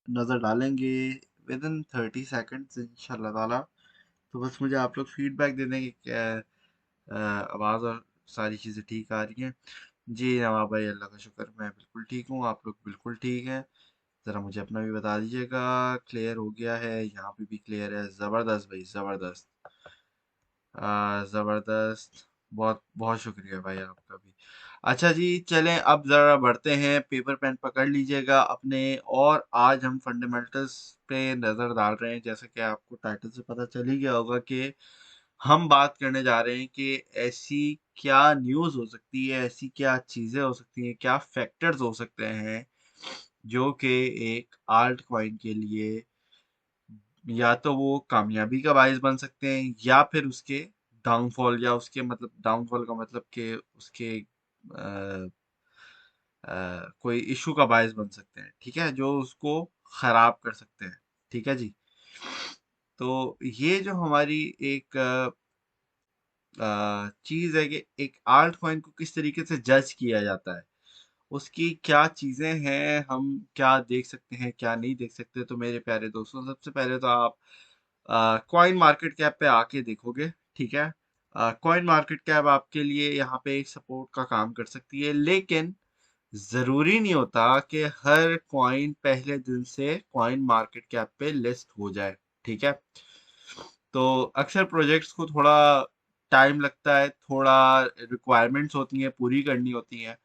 नज़र डालेंगे with in 30 seconds इंशाल्लाह ताला। तो बस मुझे आप लोग फीडबैक दे दें कि क्या आवाज़ और सारी चीज़ें ठीक आ रही हैं। जी नवाब भाई, अल्लाह का शुक्र, मैं बिल्कुल ठीक हूँ, आप लोग बिल्कुल ठीक हैं। ज़रा मुझे अपना भी बता दीजिएगा। क्लियर हो गया है? यहाँ पे भी क्लियर है। ज़बरदस्त भाई, ज़बरदस्त। ज़बरदस्त। बहुत बहुत शुक्रिया भाई आपका भी। अच्छा जी, चलें अब ज़रा बढ़ते हैं। पेपर पेन पकड़ लीजिएगा अपने। और आज हम फंडामेंटल्स पे नज़र डाल रहे हैं। जैसा कि आपको टाइटल से पता चल ही गया होगा कि हम बात करने जा रहे हैं कि ऐसी क्या न्यूज़ हो सकती है, ऐसी क्या चीज़ें हो सकती हैं, क्या फैक्टर्स हो सकते हैं जो कि एक आल्ट कॉइन के लिए या तो वो कामयाबी का बायस बन सकते हैं या फिर उसके डाउनफॉल, या उसके मतलब डाउनफॉल का मतलब कि उसके कोई इशू का बायस बन सकते हैं। ठीक है, जो उसको खराब कर सकते हैं। ठीक है जी। तो ये जो हमारी एक चीज है कि एक आल्ट कॉइन को किस तरीके से जज किया जाता है, उसकी क्या चीजें हैं, हम क्या देख सकते हैं क्या नहीं देख सकते। तो मेरे प्यारे दोस्तों, सबसे पहले तो आप कॉइन मार्केट कैप पे आके देखोगे। ठीक है, कॉइन मार्केट कैप आपके लिए यहाँ पे एक सपोर्ट का काम कर सकती है, लेकिन जरूरी नहीं होता कि हर कॉइन पहले दिन से कॉइन मार्केट कैप पे लिस्ट हो जाए। ठीक है, तो अक्सर प्रोजेक्ट्स को थोड़ा टाइम लगता है, थोड़ा रिक्वायरमेंट्स होती हैं पूरी करनी होती हैं।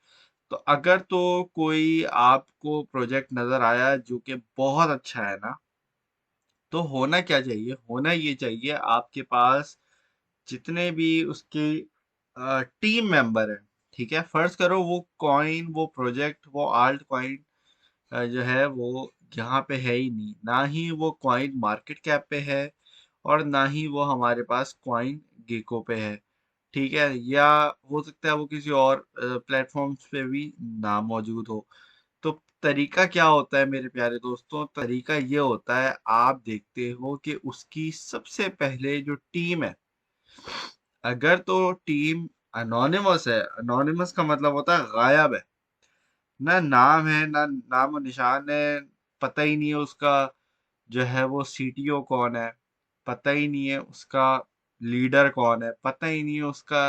तो अगर तो कोई आपको प्रोजेक्ट नजर आया जो कि बहुत अच्छा है ना, तो होना क्या चाहिए? होना ये चाहिए आपके पास जितने भी उसके टीम मेंबर हैं। ठीक है, फर्ज करो वो कॉइन, वो प्रोजेक्ट, वो आल्ट कॉइन जो है वो यहाँ पे है ही नहीं, ना ही वो कॉइन मार्केट कैप पे है और ना ही वो हमारे पास कॉइन गेको पे है। ठीक है, या हो सकता है वो किसी और प्लेटफॉर्म्स पे भी ना मौजूद हो। तो तरीका क्या होता है मेरे प्यारे दोस्तों? तरीका ये होता है, आप देखते हो कि उसकी सबसे पहले जो टीम है, अगर तो टीम अनोनिमस है, अनोनिमस का मतलब होता है गायब है, ना नाम है ना नाम और निशान है, पता ही नहीं है उसका जो है वो सीटीओ कौन है, पता ही नहीं है उसका लीडर कौन है, पता ही नहीं है उसका,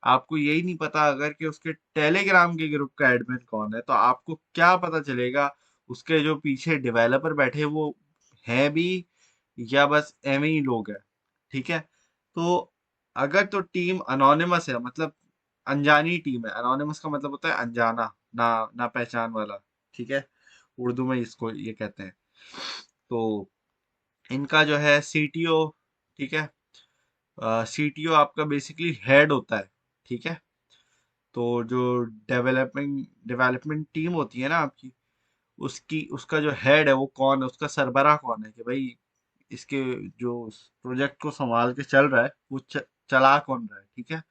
आपको यही नहीं पता अगर कि उसके टेलीग्राम के ग्रुप का एडमिन कौन है, तो आपको क्या पता चलेगा उसके जो पीछे डेवलपर बैठे वो हैं भी या बस एवं ही लोग हैं। ठीक है, तो अगर तो टीम अनोनिमस है, मतलब अनजानी टीम है। अनोनिमस का मतलब होता है अनजाना, ना ना पहचान वाला। ठीक है, उर्दू में इसको ये कहते हैं। तो इनका जो है सीटीओ, ठीक है, सीटीओ आपका बेसिकली हेड होता है। ठीक है, तो जो डेवलपमेंट टीम होती है ना आपकी, उसकी उसका जो हेड है वो कौन है, उसका सरबराह कौन है कि भाई इसके जो प्रोजेक्ट को संभाल के चल रहा है वो चला कौन रहा है। ठीक है,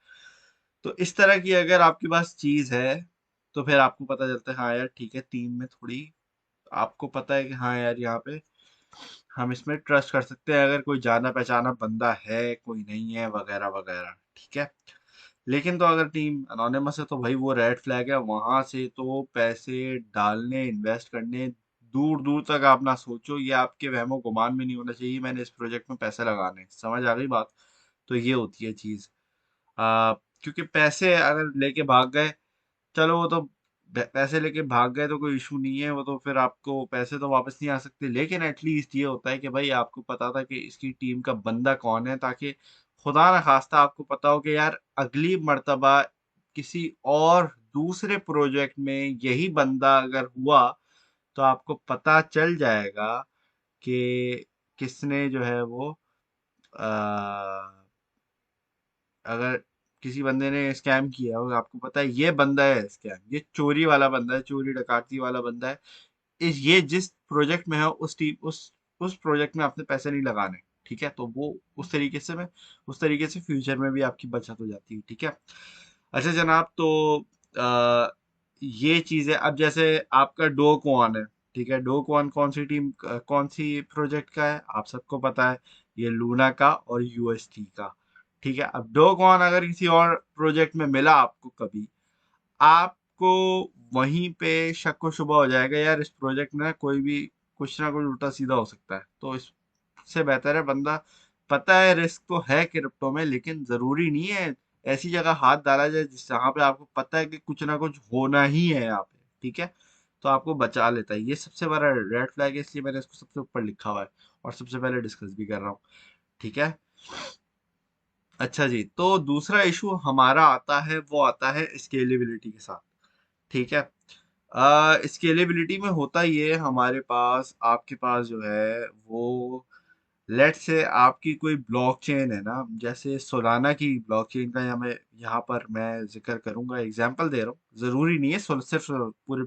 तो इस तरह की अगर आपके पास चीज है तो फिर आपको पता चलता है हाँ यार ठीक है, टीम में थोड़ी आपको पता है कि हाँ यार यहाँ पे हम इसमें ट्रस्ट कर सकते हैं, अगर कोई जाना पहचाना बंदा है, कोई नहीं है, वगैरह वगैरह। ठीक है, लेकिन तो अगर टीम अनोनिमस है तो भाई वो रेड फ्लैग है। वहां से तो पैसे डालने, इन्वेस्ट करने दूर दूर तक आप ना सोचो। ये आपके वहमो गुमान में नहीं होना चाहिए मैंने इस प्रोजेक्ट में पैसे लगाने। समझ आ गई बात? तो ये होती है चीज। क्योंकि पैसे अगर लेके भाग गए, चलो वो तो पैसे लेके भाग गए तो कोई इशू नहीं है, वो तो फिर आपको पैसे तो वापस नहीं आ सकते, लेकिन एटलीस्ट ये होता है कि भाई आपको पता था कि इसकी टीम का बंदा कौन है, ताकि खुदा न खास्ता आपको पता हो कि यार अगली मर्तबा किसी और दूसरे प्रोजेक्ट में यही बंदा अगर हुआ तो आपको पता चल जाएगा कि किसने जो है वो अगर किसी बंदे ने स्कैम किया और आपको पता है ये बंदा है स्कैम, ये चोरी वाला बंदा है, चोरी डकाती वाला बंदा है, इस ये जिस प्रोजेक्ट में है उस टीम उस प्रोजेक्ट में आपने पैसे नहीं लगाने। ठीक है, तो वो उस तरीके से फ्यूचर में भी आपकी बचत हो जाती है। ठीक है, अच्छा जनाब, तो आ, ये चीज है। अब जैसे आपका डो कौन है, ठीक है, डो कौन कौन सी टीम कौन सी प्रोजेक्ट का है आप सबको पता है, ये लूना का और यूएसटी का। ठीक है, अब डो कौन अगर किसी और प्रोजेक्ट में मिला आपको कभी, आपको वहीं पे शक व शुबा हो जाएगा यार इस प्रोजेक्ट में कोई भी कुछ ना कुछ उल्टा सीधा हो सकता है। तो इससे बेहतर है बंदा, पता है रिस्क तो है क्रिप्टो में, लेकिन जरूरी नहीं है ऐसी जगह हाथ डाला जाए जिस जहाँ पे आपको पता है कि कुछ ना कुछ होना ही है यहाँ पे, ठीक है। तो आपको बचा लेता है, ये सबसे बड़ा रेड फ्लैग है, इसलिए मैंने इसको सबसे ऊपर लिखा हुआ है और सबसे पहले डिस्कस भी कर रहा हूँ, ठीक है। अच्छा जी, तो दूसरा इशू हमारा आता है, वो आता है स्केलेबिलिटी के साथ, ठीक है। स्केलेबिलिटी में होता ये, हमारे पास आपके पास जो है वो, लेट से आपकी कोई ब्लॉकचेन है ना, जैसे सोलाना की ब्लॉकचेन का, यहाँ पर मैं जिक्र करूंगा, एग्जांपल दे रहा हूँ, जरूरी नहीं है सिर्फ पूरे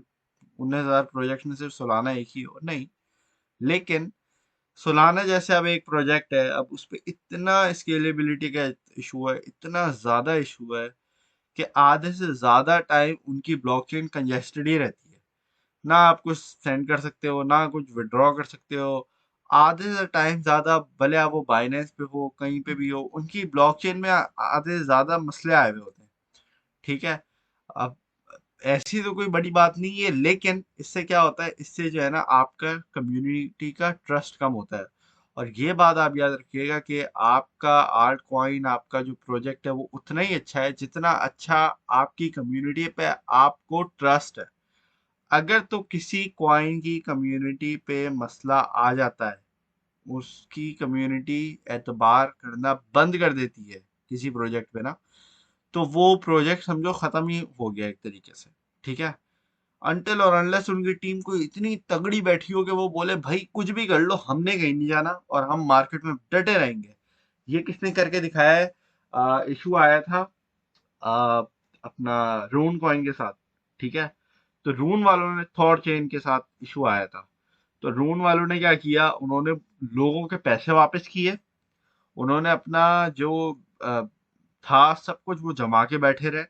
19,000 प्रोजेक्ट में सिर्फ सोलाना एक ही हो, नहीं। लेकिन सोलाना जैसे अब एक प्रोजेक्ट है, अब उस पे इतना स्केलेबिलिटी का इशू है, इतना ज्यादा इशू है कि आधे से ज्यादा टाइम उनकी ब्लॉकचेन कंजेस्टेड ही रहती है। ना आप कुछ सेंड कर सकते हो, ना कुछ विड्रॉ कर सकते हो। आधे से टाइम ज्यादा, भले आप वो बाइनेंस पे हो, कहीं पे भी हो, उनकी ब्लॉकचेन में आधे से ज्यादा मसले आए हुए होते हैं, ठीक है। अब ऐसी तो कोई बड़ी बात नहीं है, लेकिन इससे क्या होता है, इससे जो है ना आपका कम्युनिटी का ट्रस्ट कम होता है। और ये बात आप याद रखिएगा कि आपका आर्ट कॉइन, आपका जो प्रोजेक्ट है वो उतना ही अच्छा है जितना अच्छा आपकी कम्युनिटी पे आपको ट्रस्ट है। अगर तो किसी कॉइन की कम्युनिटी पे मसला आ जाता है, उसकी कम्युनिटी एतबार करना बंद कर देती है किसी प्रोजेक्ट पे ना, तो वो प्रोजेक्ट समझो खत्म ही हो गया एक तरीके से, ठीक है। अनटिल और अनलेस उनकी टीम को इतनी तगड़ी बैठी हो कि वो बोले भाई कुछ भी कर लो, हमने कहीं नहीं जाना और हम मार्केट में डटे रहेंगे। ये किसने करके दिखाया है? इशू आया था आ, अपना रून कॉइन के साथ, ठीक है। तो रून वालों ने, थॉर चेन के साथ इशू आया था, तो रून वालों ने क्या किया, उन्होंने लोगों के पैसे वापस किए, उन्होंने अपना जो अ, था सब कुछ वो जमा के बैठे रहे।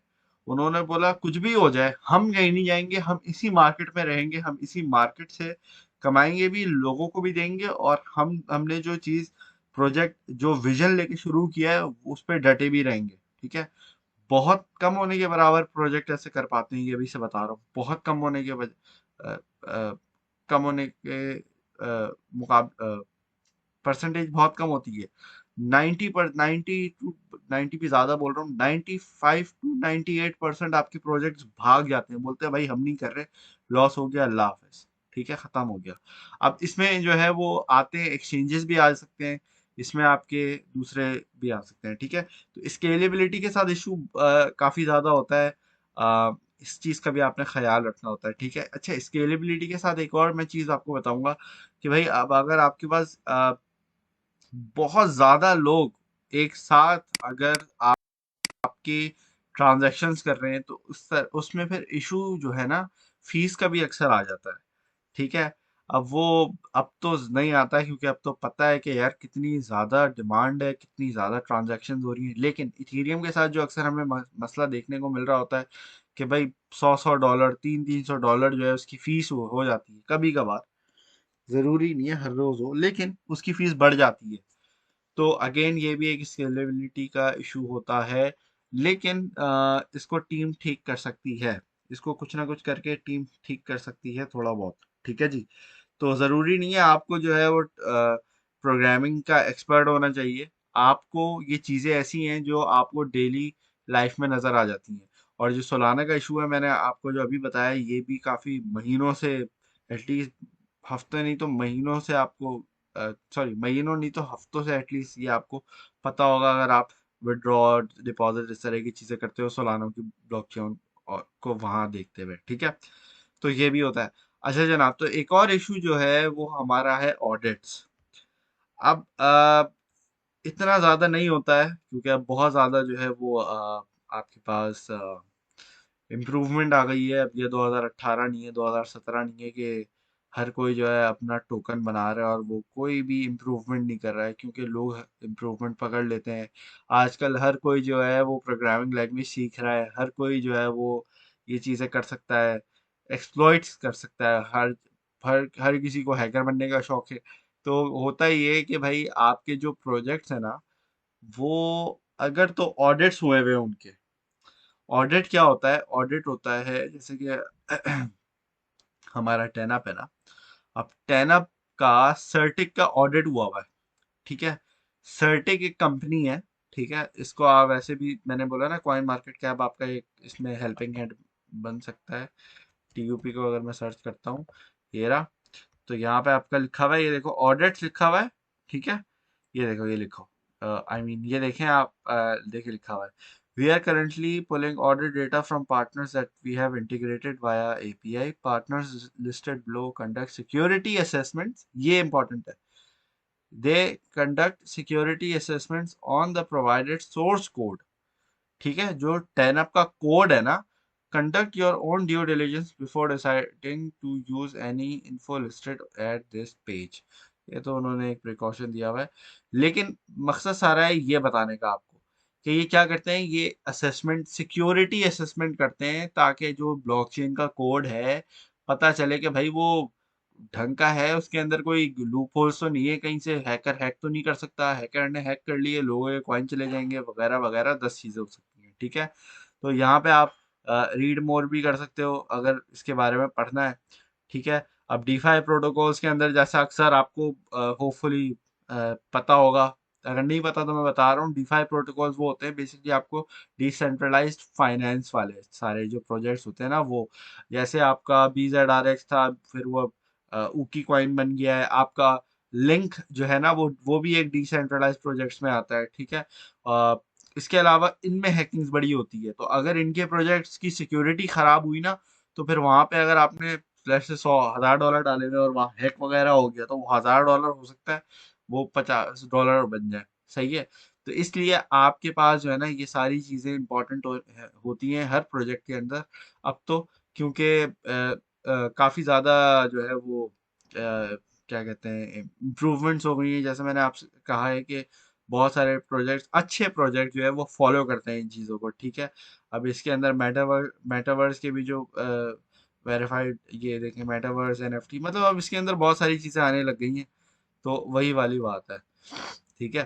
उन्होंने बोला कुछ भी हो जाए हम कहीं नहीं जाएंगे, हम इसी मार्केट में रहेंगे, हम इसी मार्केट से कमाएंगे भी, लोगों को भी देंगे, और हमने जो चीज, प्रोजेक्ट, जो विजन लेके शुरू किया है उस पर डटे भी रहेंगे, ठीक है। बहुत कम होने के बराबर प्रोजेक्ट ऐसे कर पाते हैं, ये अभी से बता रहा हूँ, बहुत कम होने के अ, अ, कम होने के मुकाब परसेंटेज बहुत कम होती है। 90 भी ज्यादा बोल रहा हूँ, 95 to 98% आपके प्रोजेक्ट्स भाग जाते हैं, बोलते हैं भाई हम नहीं कर रहे, लॉस हो गया, अल्लाह हाफिज, ठीक है, खत्म हो गया। अब इसमें जो है वो आते हैं, एक्सचेंजेस भी आ सकते हैं, इसमें आपके दूसरे भी आ सकते हैं, ठीक है। तो स्केलेबिलिटी के साथ इशू काफी ज्यादा होता है। इस चीज का भी आपने ख्याल रखना होता है, ठीक है। अच्छा, स्केलेबिलिटी के साथ एक और मैं चीज आपको बताऊंगा कि भाई अब अगर आपके पास बहुत ज्यादा लोग एक साथ अगर आपके ट्रांजैक्शंस कर रहे हैं, तो उसमें फिर इशू जो है ना, फीस का भी अक्सर आ जाता है, ठीक है। अब वो, अब तो नहीं आता है, क्योंकि अब तो पता है कि यार कितनी ज्यादा डिमांड है, कितनी ज्यादा ट्रांजैक्शंस हो रही है। लेकिन इथेरियम के साथ जो अक्सर हमें मसला देखने को मिल रहा होता है कि भाई 100-100 डॉलर, 300-300 डॉलर जो है उसकी फीस हो जाती है कभी कभार, जरूरी नहीं है हर रोज हो, लेकिन उसकी फीस बढ़ जाती है। तो अगेन ये भी एक स्केलेबिलिटी का इशू होता है। लेकिन इसको टीम ठीक कर सकती है, इसको कुछ ना कुछ करके टीम ठीक कर सकती है थोड़ा बहुत, ठीक है जी। तो जरूरी नहीं है आपको जो है वो प्रोग्रामिंग का एक्सपर्ट होना चाहिए, आपको ये चीजें ऐसी हैं जो आपको डेली लाइफ में नजर आ जाती हैं। और जो सोलाना का इशू है, मैंने आपको जो अभी बताया, ये भी काफी महीनों से, एटलीस्ट हफ्ते नहीं तो महीनों से आपको, सॉरी महीनों नहीं तो हफ्तों से एटलीस्ट ये आपको पता होगा, अगर आप विड्रॉ, डिपॉजिट, इस तरह की चीजें करते हो सोलाना की ब्लॉकचेन और को वहां देखते हुए, ठीक है। तो ये भी होता है। अच्छा जनाब, तो एक और इशू जो है वो हमारा है ऑडिट्स। अब इतना ज्यादा नहीं होता है, क्योंकि अब बहुत ज्यादा जो है वो आपके पास इम्प्रूवमेंट आ गई है। अब ये 2018 नहीं है, 2017 नहीं है कि हर कोई जो है अपना टोकन बना रहा है और वो कोई भी इम्प्रूवमेंट नहीं कर रहा है, क्योंकि लोग इम्प्रूवमेंट पकड़ लेते हैं। आजकल हर कोई जो है वो प्रोग्रामिंग लैंग्वेज सीख रहा है, हर कोई जो है वो ये चीज़ें कर सकता है, एक्सप्लॉइट्स कर सकता है, हर हर हर किसी को हैकर बनने का शौक है। तो होता ये है कि भाई आपके जो प्रोजेक्ट्स है ना, वो अगर तो ऑडिट्स हुए हुए हैं उनके, ऑडिट क्या होता है, ऑडिट होता है जैसे कि हमारा टेनअप है ना, अब टेनअप का सर्टिक का ऑडिट हुआ हुआ है, ठीक है। सर्टिक एक कंपनी है, ठीक है। इसको आप वैसे भी मैंने बोला ना, कॉइन मार्केट कैप आपका एक इसमें हेल्पिंग हैंड बन सकता है। टीयूपी को अगर मैं सर्च करता हूँ, ये रहा। तो यहाँ पे आपका लिखा हुआ है, ये देखो ऑडिट लिखा हुआ है, ठीक है। ये देखो, ये लिखो, आई मीन ये देखें आप, देखिए लिखा हुआ है, we are currently pulling audit data from partners that we have integrated via API. Partners listed below conduct security assessments. ये important है, they conduct security assessments on the provided source code, ठीक है। जो टेनअप का कोड है ना, conduct your own due diligence before deciding to use any info listed at this page. ये तो उन्होंने एक प्रिकॉशन दिया हुआ है, लेकिन मकसद सारा है ये बताने का आपको कि ये क्या करते हैं, ये असेसमेंट, सिक्योरिटी असेसमेंट करते हैं, ताकि जो ब्लॉकचेन का कोड है पता चले कि भाई वो ढंग का है, उसके अंदर कोई लूप होल्स तो नहीं है, कहीं से हैकर हैक तो नहीं कर सकता, हैकर ने हैक कर लिए, लोगों के कॉइन चले जाएंगे, वगैरह वगैरह 10 चीजें हो सकती हैं, ठीक है। तो यहाँ पे आप रीड मोर भी कर सकते हो अगर इसके बारे में पढ़ना है, ठीक है। अब डीफाई प्रोटोकॉल्स के अंदर जैसा अक्सर आपको होपफुली पता होगा, अगर नहीं पता तो मैं बता रहा हूँ, डीफाई प्रोटोकॉल्स वो होते हैं बेसिकली आपको डिसेंट्रलाइज्ड फाइनेंस वाले सारे जो प्रोजेक्ट्स होते हैं ना, वो जैसे आपका BZRX था, फिर वो ऊकी कॉइन बन गया है आपका। लिंक जो है ना, वो भी एक डिसेंट्रलाइज्ड प्रोजेक्ट्स में आता है, ठीक है। अ, इसके अलावा इनमें हैकिंग्स बड़ी होती है, तो अगर इनके प्रोजेक्ट्स की सिक्योरिटी खराब हुई ना, तो फिर वहां पे अगर आपने फ्लैश से 100,000 डॉलर डाले हुए और वहाँ हैक वगैरह हो गया, तो वो 1000 डॉलर हो सकता है वो 50 डॉलर बन जाए, सही है। तो इसलिए आपके पास जो है ना, ये सारी चीजें इंपॉर्टेंट होती हैं हर प्रोजेक्ट के अंदर अब तो, क्योंकि काफी ज्यादा जो है वो क्या कहते हैं, इम्प्रूवमेंट्स हो गई हैं। जैसे मैंने आपसे कहा है कि बहुत सारे प्रोजेक्ट्स, अच्छे प्रोजेक्ट जो है वो फॉलो करते हैं इन चीज़ों को, ठीक है। अब इसके अंदर मेटावर्स के भी जो वेरीफाइड, ये देखें मेटावर्स, एनएफटी, मतलब अब इसके अंदर बहुत सारी चीज़ें आने लग गई हैं। तो वही वाली बात है, ठीक है।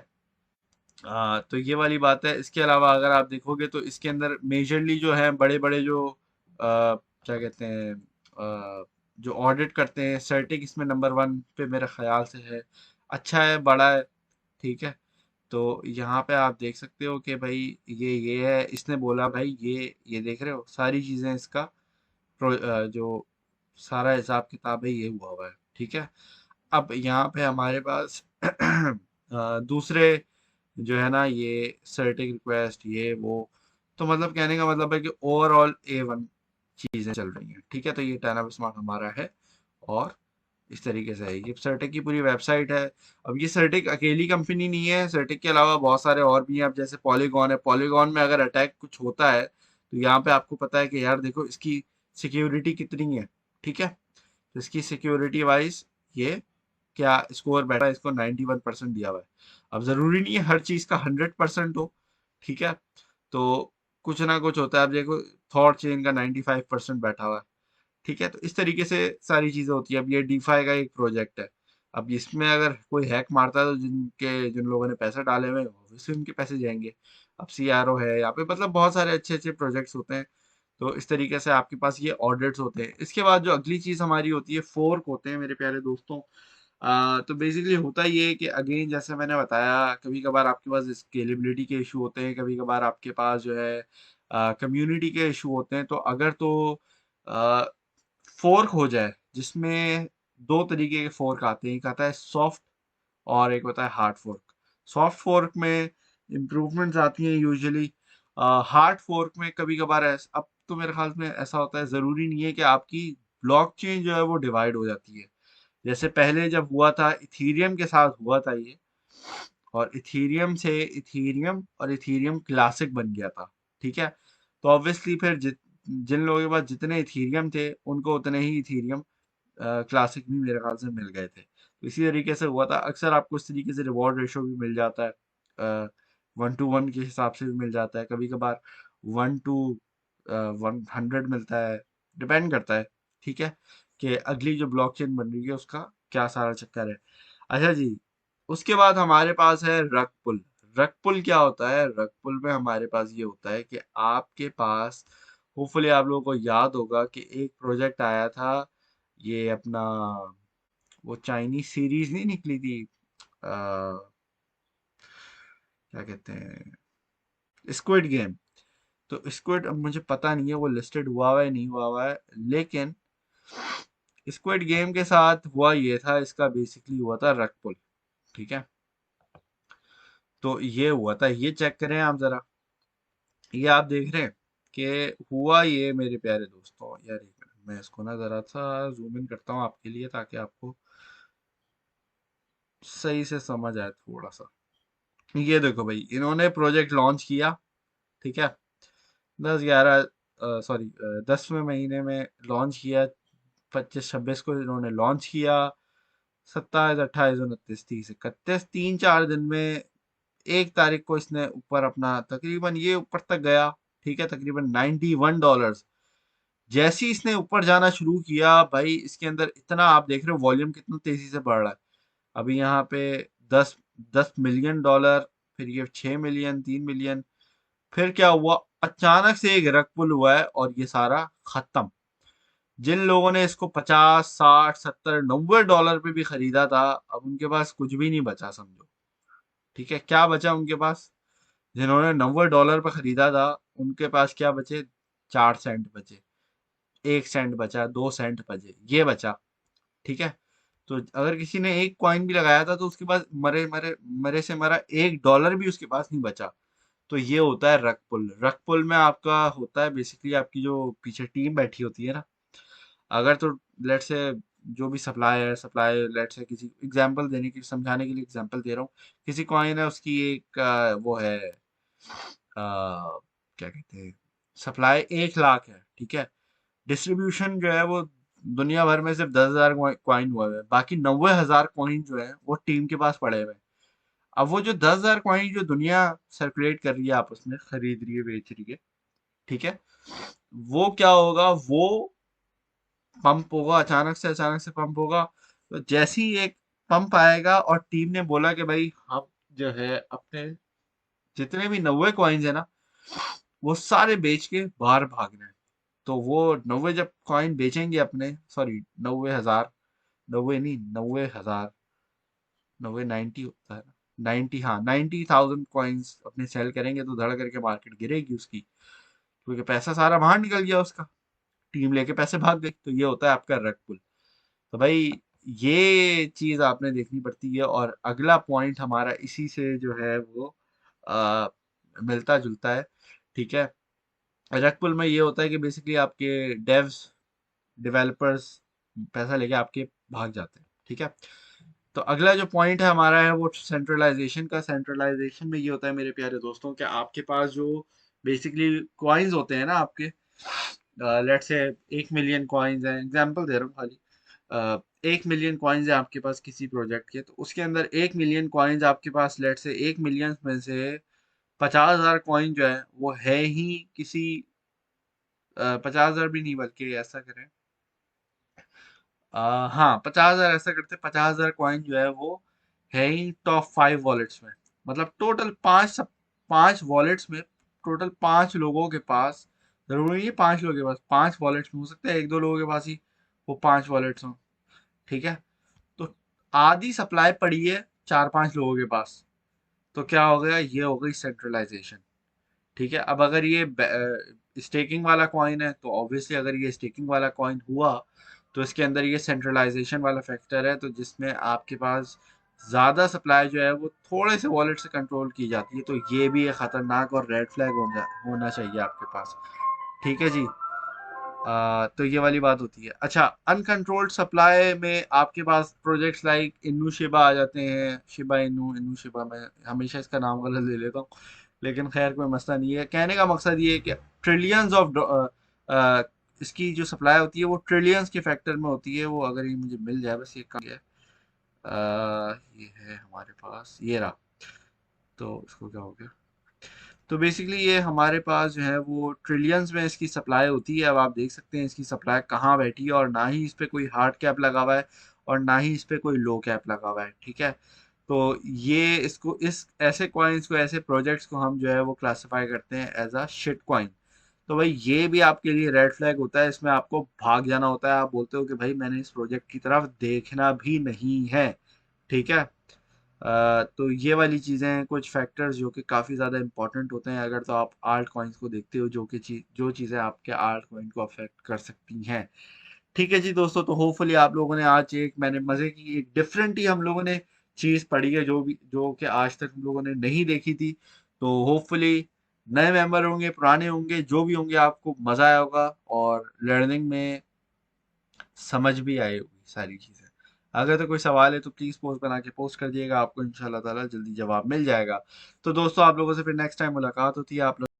तो ये वाली बात है। इसके अलावा अगर आप देखोगे तो इसके अंदर मेजरली जो है बड़े बड़े जो क्या कहते हैं, जो ऑडिट करते हैं, सर्टिक इसमें नंबर 1 पे मेरे ख्याल से है। अच्छा है, बड़ा है, ठीक है। तो यहाँ पे आप देख सकते हो कि भाई ये है, इसने बोला भाई ये देख रहे हो सारी चीज़ें, इसका जो सारा हिसाब किताब है ये हुआ हुआ है, ठीक है। अब यहाँ पे हमारे पास दूसरे जो है ना, ये सर्टिक रिक्वेस्ट, ये वो, तो मतलब कहने का मतलब है कि ओवरऑल A1 चीज़ें चल रही हैं, ठीक है। तो ये टैनअप स्मार्ट हमारा है, और इस तरीके से है, ये सर्टिक की पूरी वेबसाइट है। अब ये सर्टिक अकेली कंपनी नहीं है, सर्टिक के अलावा बहुत सारे और भी हैं। अब जैसे पॉलीगॉन है, पॉलीगॉन में अगर अटैक कुछ होता है, तो यहाँ पे आपको पता है कि यार देखो इसकी सिक्योरिटी कितनी है, ठीक है। तो इसकी सिक्योरिटी वाइज ये क्या स्कोर बैठा है, इसको 91% दिया हुआ है। अब जरूरी नहीं है हर चीज का 100% हो, ठीक है। तो कुछ ना कुछ होता है। अब देखो थॉट चेन का 95% बैठा हुआ है, ठीक है। तो इस तरीके से सारी चीजें होती है। अब ये डीफाई का एक प्रोजेक्ट है, अब इसमें अगर कोई हैक मारता है, तो जिन लोगों ने पैसे डाले हुए हैं ऑब्वियसली उनके पैसे जाएंगे। अब CRO है यहाँ पे, मतलब बहुत सारे अच्छे अच्छे प्रोजेक्ट्स होते हैं। तो इस तरीके से आपके पास ये ऑडिट्स होते हैं। इसके बाद जो अगली चीज हमारी होती है, फोर्क होते हैं मेरे प्यारे दोस्तों। तो बेसिकली होता ये है कि अगेन जैसे मैंने बताया, कभी कभार आपके पास स्केलेबिलिटी के इशू होते हैं, कभी कभार आपके पास जो है कम्युनिटी के इशू होते हैं। तो अगर तो फोर्क हो जाए, जिसमें दो तरीके के फोर्क आते हैं, एक आता है सॉफ्ट और एक होता है हार्ड फोर्क। सॉफ्ट फोर्क में इम्प्रूवमेंट्स आती हैं यूजुअली। हार्ड फोर्क में कभी कभार अब तो मेरे ख्याल में ऐसा होता है, ज़रूरी नहीं है कि आपकी ब्लॉकचेन जो है वो डिवाइड हो जाती है। जैसे पहले जब हुआ था, इथीरियम के साथ हुआ था ये, और इथीरियम से इथीरियम और इथीरियम क्लासिक बन गया था, ठीक है। तो ऑब्वियसली फिर जिन लोगों के पास जितने इथीरियम थे, उनको उतने ही इथीरियम क्लासिक भी मेरे ख्याल से मिल गए थे। तो इसी तरीके से हुआ था। अक्सर आपको इस तरीके से रिवॉर्ड रेशो भी मिल जाता है, 1:1 के हिसाब से भी मिल जाता है, कभी कभार 1:100 मिलता है, डिपेंड करता है, ठीक है, कि अगली जो ब्लॉकचेन बन रही है उसका क्या सारा चक्कर है। अच्छा जी, उसके बाद हमारे पास है रग पुल। रग पुल क्या होता है? रग पुल में हमारे पास ये होता है कि आपके पास, होपफुली आप लोगों को याद होगा कि एक प्रोजेक्ट आया था, ये अपना वो चाइनीज सीरीज नहीं निकली थी, क्या कहते हैं, स्क्विड गेम। तो स्क्विड, अब मुझे पता नहीं है वो लिस्टेड हुआ है नहीं हुआ है, लेकिन स्क्विड गेम के साथ हुआ ये था, इसका बेसिकली हुआ था रग पुल। ठीक है, तो ये हुआ था, ये चेक करें आप जरा। ये आप देख रहे हैं कि हुआ ये मेरे प्यारे दोस्तों। यार एक मिनट, मैं इसको ना जरा सा जूम इन करता हूँ आपके लिए, ताकि आपको सही से समझ आए थोड़ा सा। ये देखो भाई, इन्होंने प्रोजेक्ट लॉन्च किया। ठीक है, 10-11, सॉरी, 10वें महीने में लॉन्च किया। 25-26 को इन्होंने लॉन्च किया। 27, 28, 29, 30, 31, 3-4 दिन में 1 तारीख को इसने ऊपर अपना तकरीबन ये ऊपर तक गया। ठीक है, तकरीबन $91। जैसे ही इसने ऊपर जाना शुरू किया भाई, इसके अंदर इतना आप देख रहे हो वॉल्यूम कितना तेजी से बढ़ रहा है। अभी यहाँ पे 10 10 मिलियन डॉलर, फिर ये 6 मिलियन, 3 मिलियन। फिर क्या हुआ, अचानक से एक रग पुल हुआ है और ये सारा खत्म। जिन लोगों ने इसको 50, 60, 70, 90 डॉलर पे भी खरीदा था, अब उनके पास कुछ भी नहीं बचा समझो। ठीक है, क्या बचा उनके पास? जिन्होंने 90 डॉलर पे खरीदा था, उनके पास क्या बचे? 4 सेंट बचे, 1 सेंट बचा, 2 सेंट बचे, ये बचा। ठीक है, तो अगर किसी ने एक कॉइन भी लगाया था, तो उसके पास मरे मरे मरे से मरा $1 भी उसके पास नहीं बचा। तो ये होता है रग पुल। रग पुल में आपका होता है बेसिकली, आपकी जो पीछे टीम बैठी होती है ना, अगर तो लेट से जो भी सप्लाई लेट से, किसी एग्जांपल देने की, समझाने के लिए एग्जांपल दे रहा हूँ। किसी कॉइन है, उसकी एक वो है, क्या कहते हैं, सप्लाई 1 लाख है। ठीक है, डिस्ट्रीब्यूशन जो है वो दुनिया भर में सिर्फ 10,000 कॉइन हुआ है, बाकी 90,000 कॉइन जो है वो टीम के पास पड़े हुए हैं। अब वो जो 10,000 कॉइन जो दुनिया सर्कुलेट कर रही है, आपस में खरीद रही है, बेच रही है, ठीक है, वो क्या होगा, वो पंप होगा, अचानक से पंप होगा। तो जैसे ही एक पंप आएगा और टीम ने बोला कि भाई हम जो है अपने जितने भी 90 कॉइन्स है ना, वो सारे बेच के बाहर भागना है। तो वो 90 जब कॉइन बेचेंगे अपने, सॉरी, 90,000, 90 नहीं, 90,000, 90 होता है ना, 90, हाँ, 90,000 कॉइन्स अपने सेल करेंगे, तो धड़ करके मार्केट गिरेगी उसकी, क्योंकि पैसा सारा बाहर निकल गया उसका, टीम लेके पैसे भाग गई। तो ये होता है आपका रग पुल। तो भाई ये चीज आपने देखनी पड़ती है। और अगला पॉइंट हमारा इसी से जो है वो आ, मिलता जुलता है। ठीक है, रग पुल में ये होता है कि बेसिकली आपके डेव्स, डेवलपर्स पैसा लेके आपके भाग जाते हैं। ठीक है, तो अगला जो पॉइंट है हमारा है वो सेंट्रलाइजेशन का। सेंट्रलाइजेशन में ये होता है मेरे प्यारे दोस्तों कि आपके पास जो बेसिकली कॉइन्स होते हैं ना आपके, लेट्स से 1 मिलियन कॉइन्स हैं, एग्जांपल दे रहा हूँ खाली। 1 मिलियन कॉइन्स है आपके पास किसी प्रोजेक्ट के, तो उसके अंदर 1 मिलियन कॉइन्स आपके पास, लेट से 1 मिलियन में से 50,000 कॉइन जो है वो है ही किसी, 50,000 भी नहीं, बल्कि ऐसा करें, हाँ, 50,000 ऐसा करते, 50,000 कॉइन जो है वो है ही टॉप 5 वॉलेट्स में। मतलब टोटल 5 वॉलेट्स में, टोटल 5 लोगों के पास, जरूरी नहीं है 5 लोगों के पास, 5 वॉलेट्स में हो सकता है 1-2 लोगों के पास ही वो 5 वॉलेट्स हों। ठीक है, तो आधी सप्लाई पड़ी है 4-5 लोगों के पास। तो क्या हो गया, ये हो गई सेंट्रलाइजेशन। ठीक है, अब अगर ये स्टेकिंग वाला कॉइन है, तो ऑब्वियसली अगर ये स्टेकिंग वाला कॉइन हुआ, तो इसके अंदर ये सेंट्रलाइजेशन वाला फैक्टर है, तो जिसमें आपके पास ज़्यादा सप्लाई जो है वो थोड़े से वॉलेट से कंट्रोल की जाती है। तो ये भी एक खतरनाक और रेड फ्लैग होना चाहिए आपके पास। ठीक है जी, तो ये वाली बात होती है। अच्छा, अनकंट्रोल्ड सप्लाई में आपके पास प्रोजेक्ट्स लाइक इनू शिबा आ जाते हैं। शिबा इनू, इनू शिबा, मैं हमेशा इसका नाम गलत ले लेता हूँ, लेकिन खैर कोई मसला नहीं है। कहने का मकसद ये है कि ट्रिलियंस ऑफ इसकी जो सप्लाई होती है वो ट्रिलियंस के फैक्टर में होती है। वो अगर ये मुझे मिल जाए, बस ये काम है, ये है हमारे पास, ये रहा। तो इसको क्या हो गया, तो बेसिकली ये हमारे पास जो है वो ट्रिलियंस में इसकी सप्लाई होती है। अब आप देख सकते हैं इसकी सप्लाई कहाँ बैठी है, और ना ही इस पे कोई हार्ड कैप लगा हुआ है, और ना ही इस पे कोई लो कैप लगा हुआ है। ठीक है, तो ये इसको, इस ऐसे कॉइन्स को, ऐसे प्रोजेक्ट्स को हम जो है वो क्लासिफाई करते हैं एज अ शिट कॉइन। तो भाई ये भी आपके लिए रेड फ्लैग होता है, इसमें आपको भाग जाना होता है। आप बोलते हो कि भाई मैंने इस प्रोजेक्ट की तरफ देखना भी नहीं है, ठीक है। तो ये वाली चीज़ें हैं, कुछ फैक्टर्स जो कि काफ़ी ज़्यादा इंपॉर्टेंट होते हैं अगर तो आप आल्ट कॉइन्स को देखते हो, जो चीज़ें आपके आल्ट कॉइन को अफेक्ट कर सकती हैं। ठीक है जी दोस्तों, तो होपफुली आप लोगों ने आज एक मैंने मज़े की एक डिफरेंट ही हम लोगों ने चीज़ पढ़ी है, जो कि आज तक हम लोगों ने नहीं देखी थी। तो होपफुली नए मेंबर होंगे, पुराने होंगे, जो भी होंगे, आपको मज़ा आया होगा और लर्निंग में समझ भी आई होगी सारी चीज़ें। अगर तो कोई सवाल है तो प्लीज़ पोस्ट बना के पोस्ट कर दिएगा, आपको इंशाल्लाह ताला जल्दी जवाब मिल जाएगा। तो दोस्तों आप लोगों से फिर नेक्स्ट टाइम मुलाकात होती है। आप लोग